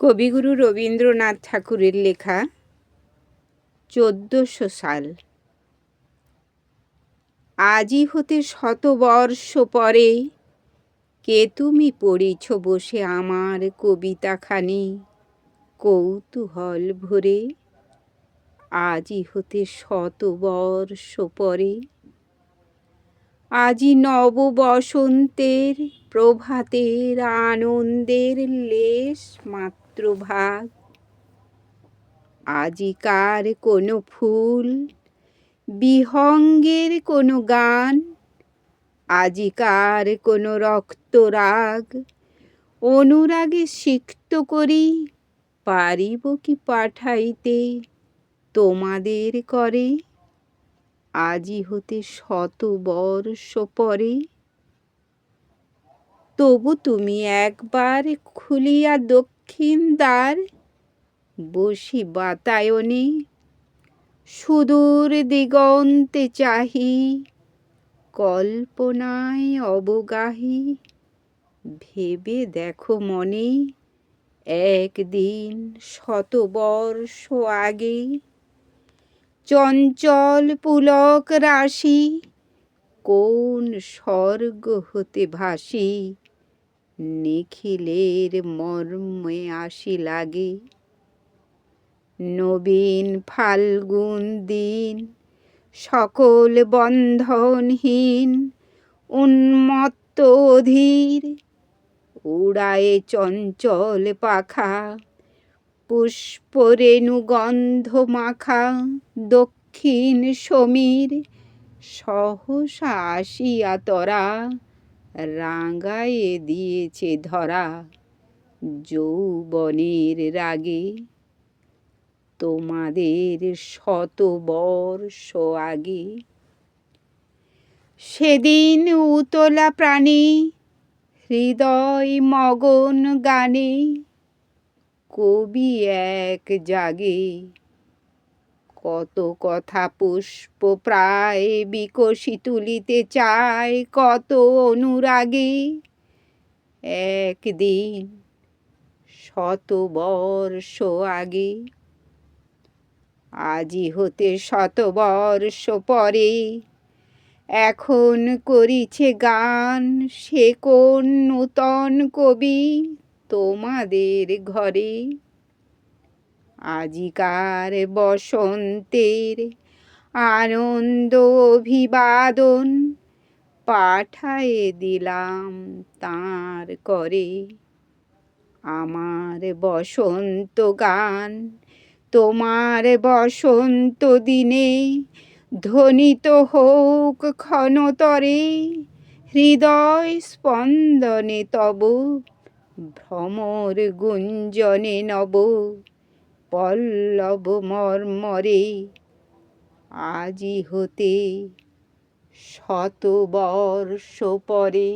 কবিগুরু রবীন্দ্রনাথ ঠাকুরের লেখা ১৪০০ সাল। আজি হতে ১০০ বর্ষ পরে কে তুমি পড়িছ বসে আমার কবিতাখানি কৌতূহল ভরে। আজি হতে ১০০ বর্ষ পরে, আজি নব বসন্তের প্রভাতের আনন্দের লেশ মাত্র ভাগ। আজিকার কোনো ফুল বিহঙ্গের কোনো গান, আজিকার কোনো রক্তরাগ অনুরাগে সিক্ত করি পারিব কি পাঠাইতে তোমাদের করে। আজি হতে ১০০ বর্ষ পরে, তবু তুমি একবার খুলিয়া দক্ষিণ দ্বার, বসি বাতায়নে সুদূর দিগন্তে চাহি কল্পনায় অবগাহি। ভেবে দেখো মনে একদিন ১০০ বর্ষ আগে চঞ্চল পুলক রাশি কোন স্বর্গ হতে ভাসি নিখিলের মর্মে আসি লাগে। নবীন ফাল্গুন দিন সকল বন্ধনহীন উন্মত্ত অধীর, উড়ায়ে চঞ্চল পাখা পুষ্পরেণু গন্ধ মাখা দক্ষিণ সমীর। সহসা আসিয়া তরা রাঙায়ে দিয়েছে ধরা যৌবনের রাগে। তোমাদের ১০০ বর্ষ আগে, সেদিন উতলা প্রাণে হৃদয় মগন গানে কবি এক জাগে। কত কথা পুষ্প প্রায় বিকশি তুলিতে চায় কত অনুরাগে। একদিন ১০০ বর্ষ আগে, আজি হতে ১০০ বর্ষ পরে এখন করিছে গান সে কোন নূতন কবি তোমাদের ঘরে। আজিকার বসন্তের আনন্দ অভিবাদন পাঠায়ে দিলাম তাঁর করে। আমার বসন্ত গান তোমার বসন্ত দিনে ধ্বনিত হোক ক্ষণতরে। হৃদয় স্পন্দনে তব ভ্রমর গুঞ্জনে নব পল্লব মর্মরে। আজি হতে ১০০ বর্ষ পরে।